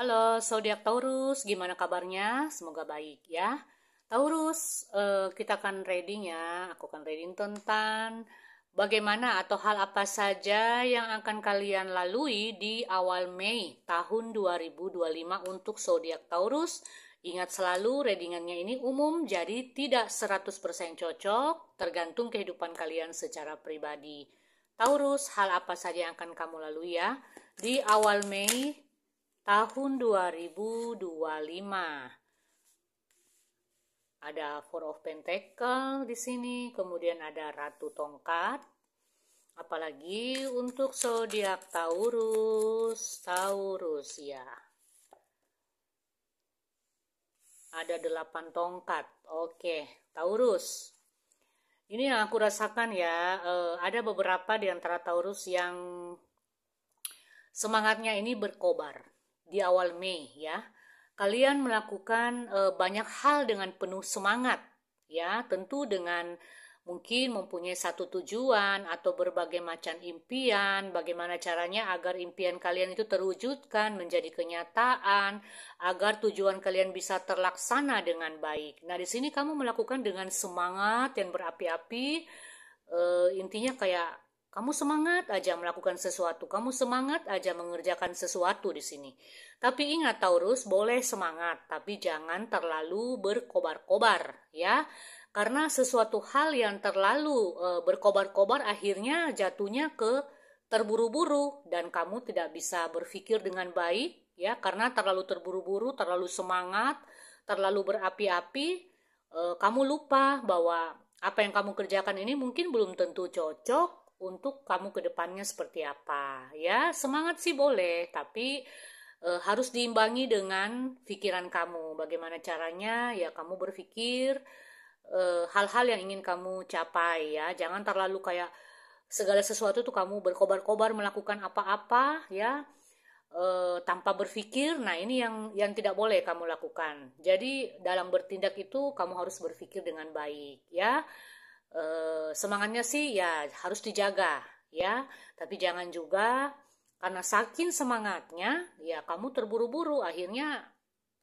Halo, zodiak Taurus, gimana kabarnya? Semoga baik ya. Taurus, kita akan reading ya. Aku akan reading tentang bagaimana atau hal apa saja yang akan kalian lalui di awal Mei tahun 2025 untuk zodiak Taurus. Ingat selalu readingannya ini umum, jadi tidak 100% cocok, tergantung kehidupan kalian secara pribadi. Taurus, hal apa saja yang akan kamu lalui ya di awal Mei tahun 2025. Ada Four of Pentacle di sini, kemudian ada Ratu Tongkat. Apalagi untuk zodiak Taurus ya. Ada 8 tongkat. Oke, Taurus. Ini yang aku rasakan ya, ada beberapa di antara Taurus yang semangatnya ini berkobar di awal Mei ya. Kalian melakukan banyak hal dengan penuh semangat ya, tentu dengan mungkin mempunyai satu tujuan atau berbagai macam impian, bagaimana caranya agar impian kalian itu terwujudkan menjadi kenyataan, agar tujuan kalian bisa terlaksana dengan baik. Nah, di sini kamu melakukan dengan semangat yang berapi-api, intinya kayak kamu semangat aja melakukan sesuatu, kamu semangat aja mengerjakan sesuatu di sini. Tapi ingat Taurus, boleh semangat, tapi jangan terlalu berkobar-kobar ya. Karena sesuatu hal yang terlalu berkobar-kobar akhirnya jatuhnya ke terburu-buru dan kamu tidak bisa berpikir dengan baik ya, karena terlalu terburu-buru, terlalu semangat, terlalu berapi-api, kamu lupa bahwa apa yang kamu kerjakan ini mungkin belum tentu cocok untuk kamu ke depannya seperti apa ya. Semangat sih boleh, tapi harus diimbangi dengan pikiran kamu. Bagaimana caranya ya, kamu berpikir hal-hal yang ingin kamu capai ya. Jangan terlalu kayak segala sesuatu tuh kamu berkobar-kobar melakukan apa-apa ya, tanpa berpikir. Nah, ini yang tidak boleh kamu lakukan. Jadi dalam bertindak itu kamu harus berpikir dengan baik ya. Semangatnya sih ya harus dijaga ya, tapi jangan juga karena saking semangatnya ya kamu terburu-buru, akhirnya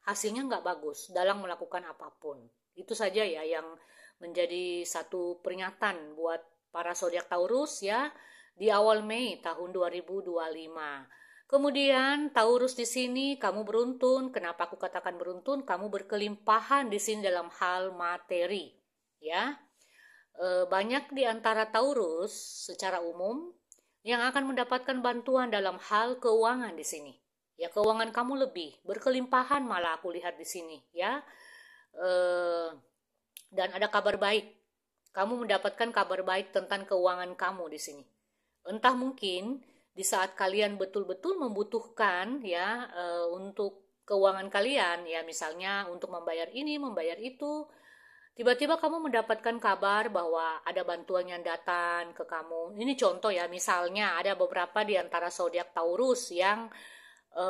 hasilnya nggak bagus dalam melakukan apapun. Itu saja ya yang menjadi satu peringatan buat para zodiak Taurus ya di awal Mei tahun 2025. Kemudian Taurus di sini kamu beruntun. Kenapa aku katakan beruntun? Kamu berkelimpahan di sini dalam hal materi ya. Banyak di antara Taurus secara umum yang akan mendapatkan bantuan dalam hal keuangan di sini. Ya, keuangan kamu lebih berkelimpahan malah aku lihat di sini ya. Dan ada kabar baik. Kamu mendapatkan kabar baik tentang keuangan kamu di sini. Entah mungkin di saat kalian betul-betul membutuhkan ya, untuk keuangan kalian ya, misalnya untuk membayar ini, membayar itu, tiba-tiba kamu mendapatkan kabar bahwa ada bantuan yang datang ke kamu. Ini contoh ya, misalnya ada beberapa di antara zodiak Taurus yang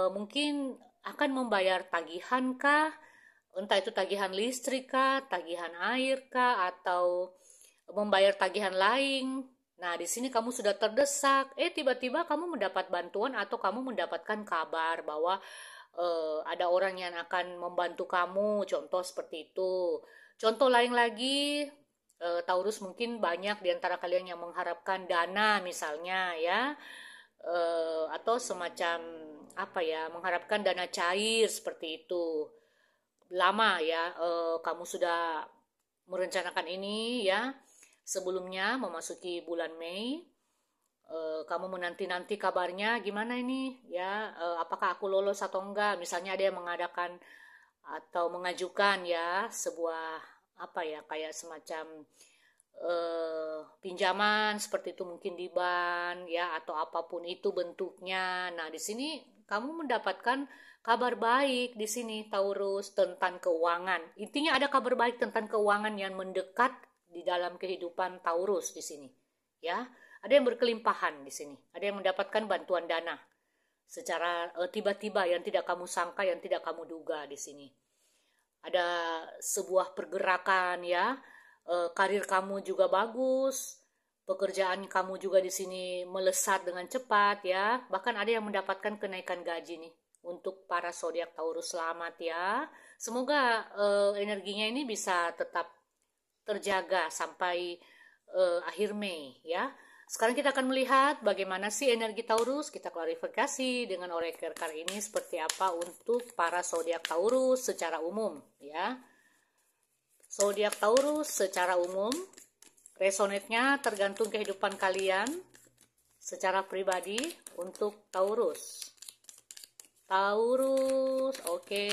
mungkin akan membayar tagihan kah, entah itu tagihan listrik kah, tagihan air kah, atau membayar tagihan lain. Nah, di sini kamu sudah terdesak, tiba-tiba kamu mendapat bantuan atau kamu mendapatkan kabar bahwa ada orang yang akan membantu kamu, contoh seperti itu. Contoh lain lagi, Taurus mungkin banyak di antara kalian yang mengharapkan dana misalnya ya, atau semacam apa ya, mengharapkan dana cair seperti itu. Lama ya, kamu sudah merencanakan ini ya, sebelumnya memasuki bulan Mei. Kamu menanti-nanti kabarnya gimana ini ya, apakah aku lolos atau enggak, misalnya ada yang mengadakan atau mengajukan ya sebuah apa ya, kayak semacam pinjaman seperti itu mungkin di bank ya, atau apapun itu bentuknya. Nah, di sini kamu mendapatkan kabar baik di sini Taurus tentang keuangan. Intinya ada kabar baik tentang keuangan yang mendekat di dalam kehidupan Taurus di sini ya. Ada yang berkelimpahan di sini, ada yang mendapatkan bantuan dana secara tiba-tiba yang tidak kamu sangka, yang tidak kamu duga di sini. Ada sebuah pergerakan ya, karir kamu juga bagus, pekerjaan kamu juga di sini melesat dengan cepat ya. Bahkan ada yang mendapatkan kenaikan gaji nih untuk para zodiak Taurus. Selamat ya. Semoga energinya ini bisa tetap terjaga sampai akhir Mei ya. Sekarang kita akan melihat bagaimana sih energi Taurus. Kita klarifikasi dengan oracle card ini seperti apa untuk para zodiak Taurus secara umum ya. Zodiak Taurus secara umum, resonate-nya tergantung kehidupan kalian secara pribadi untuk Taurus. Taurus, oke,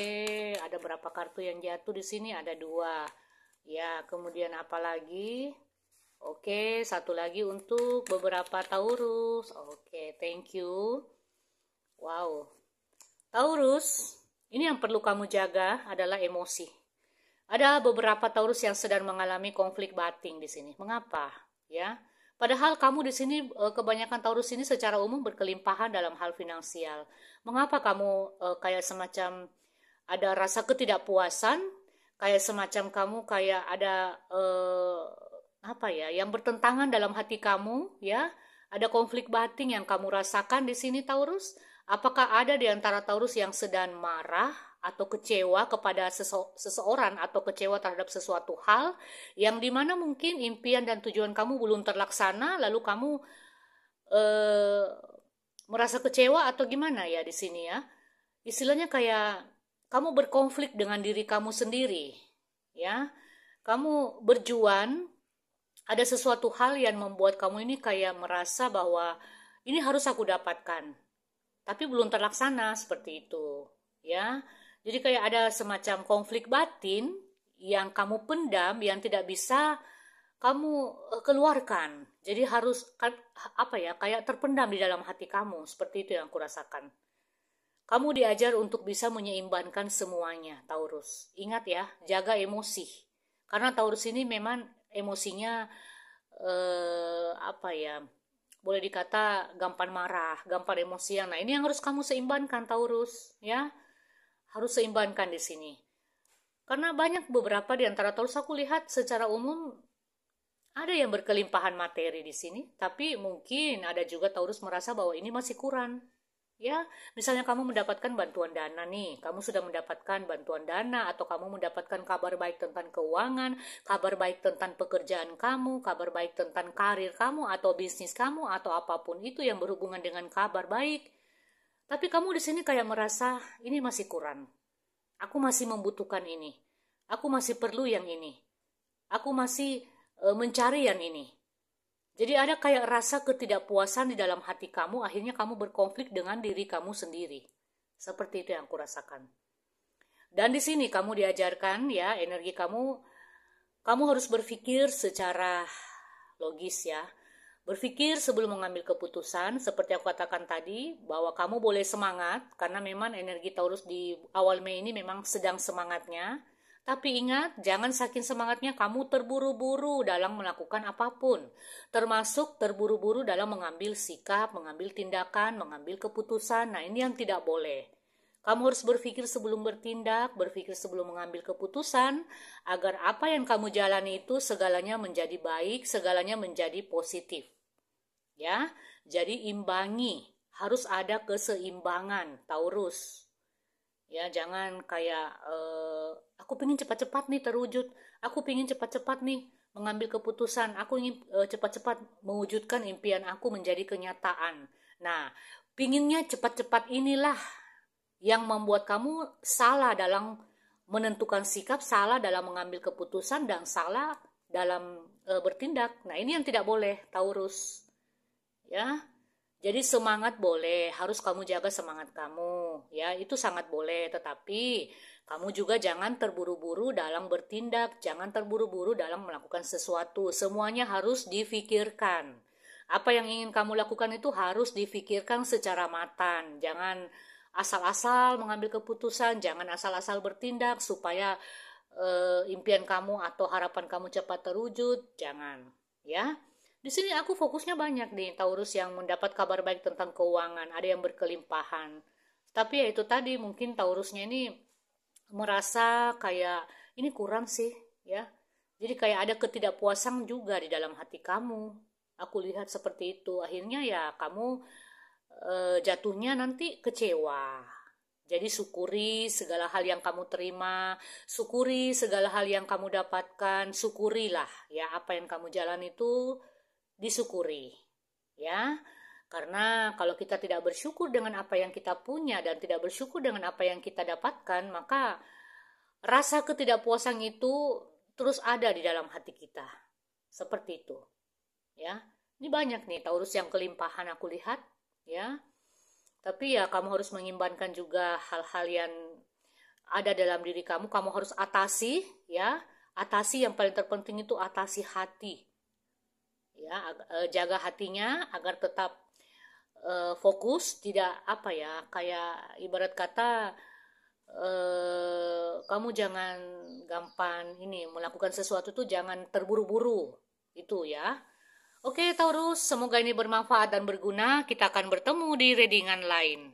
ada berapa kartu yang jatuh di sini? Ada 2. Ya, kemudian apa lagi? Oke, satu lagi untuk beberapa Taurus. Oke, thank you. Wow. Taurus, ini yang perlu kamu jaga adalah emosi. Ada beberapa Taurus yang sedang mengalami konflik batin di sini. Mengapa? Ya. Padahal kamu di sini kebanyakan Taurus ini secara umum berkelimpahan dalam hal finansial. Mengapa kamu kayak semacam ada rasa ketidakpuasan, kayak semacam kamu kayak ada apa ya, yang bertentangan dalam hati kamu, ya? Ada konflik batin yang kamu rasakan di sini Taurus? Apakah ada di antara Taurus yang sedang marah atau kecewa kepada seseorang atau kecewa terhadap sesuatu hal yang dimana mungkin impian dan tujuan kamu belum terlaksana, lalu kamu merasa kecewa atau gimana ya di sini ya? Istilahnya kayak kamu berkonflik dengan diri kamu sendiri, ya. Kamu berjuang, ada sesuatu hal yang membuat kamu ini kayak merasa bahwa ini harus aku dapatkan, tapi belum terlaksana seperti itu, ya. Jadi kayak ada semacam konflik batin yang kamu pendam, yang tidak bisa kamu keluarkan. Jadi harus apa ya, kayak terpendam di dalam hati kamu. Seperti itu yang aku rasakan. Kamu diajar untuk bisa menyeimbangkan semuanya, Taurus. Ingat ya, jaga emosi. Karena Taurus ini memang emosinya apa ya, boleh dikata gampang marah, gampang emosian. Nah, ini yang harus kamu seimbangkan, Taurus, ya. Harus seimbangkan di sini. Karena banyak beberapa di antara Taurus aku lihat secara umum ada yang berkelimpahan materi di sini, tapi mungkin ada juga Taurus merasa bahwa ini masih kurang. Ya, misalnya kamu mendapatkan bantuan dana nih, kamu sudah mendapatkan bantuan dana atau kamu mendapatkan kabar baik tentang keuangan, kabar baik tentang pekerjaan kamu, kabar baik tentang karir kamu atau bisnis kamu atau apapun itu yang berhubungan dengan kabar baik. Tapi kamu di sini kayak merasa ini masih kurang. Aku masih membutuhkan ini. Aku masih perlu yang ini. Aku masih mencari yang ini. Jadi ada kayak rasa ketidakpuasan di dalam hati kamu, akhirnya kamu berkonflik dengan diri kamu sendiri. Seperti itu yang aku rasakan. Dan di sini kamu diajarkan ya, energi kamu harus berpikir secara logis ya. Berpikir sebelum mengambil keputusan, seperti aku katakan tadi, bahwa kamu boleh semangat, karena memang energi Taurus di awal Mei ini memang sedang semangatnya. Tapi ingat, jangan saking semangatnya kamu terburu-buru dalam melakukan apapun. Termasuk terburu-buru dalam mengambil sikap, mengambil tindakan, mengambil keputusan. Nah, ini yang tidak boleh. Kamu harus berpikir sebelum bertindak, berpikir sebelum mengambil keputusan, agar apa yang kamu jalani itu segalanya menjadi baik, segalanya menjadi positif. Ya, jadi imbangi, harus ada keseimbangan Taurus. Ya, jangan kayak aku pengen cepat-cepat nih terwujud, aku pengen cepat-cepat nih mengambil keputusan, aku ingin cepat-cepat mewujudkan impian aku menjadi kenyataan. Nah, pinginnya cepat-cepat inilah yang membuat kamu salah dalam menentukan sikap, salah dalam mengambil keputusan, dan salah dalam bertindak. Nah, ini yang tidak boleh, Taurus. Ya, jadi semangat boleh, harus kamu jaga semangat kamu, ya itu sangat boleh. Tetapi kamu juga jangan terburu-buru dalam bertindak, jangan terburu-buru dalam melakukan sesuatu. Semuanya harus difikirkan. Apa yang ingin kamu lakukan itu harus difikirkan secara matang. Jangan asal-asal mengambil keputusan, jangan asal-asal bertindak supaya impian kamu atau harapan kamu cepat terwujud. Jangan, ya. Di sini aku fokusnya banyak nih Taurus yang mendapat kabar baik tentang keuangan, ada yang berkelimpahan. Tapi ya itu tadi, mungkin Taurusnya ini merasa kayak ini kurang sih, ya. Jadi kayak ada ketidakpuasan juga di dalam hati kamu. Aku lihat seperti itu. Akhirnya ya kamu jatuhnya nanti kecewa. Jadi syukuri segala hal yang kamu terima, syukuri segala hal yang kamu dapatkan, syukurilah ya apa yang kamu jalan itu disyukuri ya. Karena kalau kita tidak bersyukur dengan apa yang kita punya dan tidak bersyukur dengan apa yang kita dapatkan, maka rasa ketidakpuasan itu terus ada di dalam hati kita. Seperti itu. Ya. Ini banyak nih Taurus yang kelimpahan aku lihat, ya. Tapi ya kamu harus mengimbangkan juga hal-hal yang ada dalam diri kamu, kamu harus atasi, ya. Atasi yang paling terpenting itu atasi hati. Ya, jaga hatinya agar tetap fokus, tidak apa ya, kayak ibarat kata kamu jangan gampang ini melakukan sesuatu tuh jangan terburu-buru itu ya. Oke Taurus, semoga ini bermanfaat dan berguna. Kita akan bertemu di readingan lain.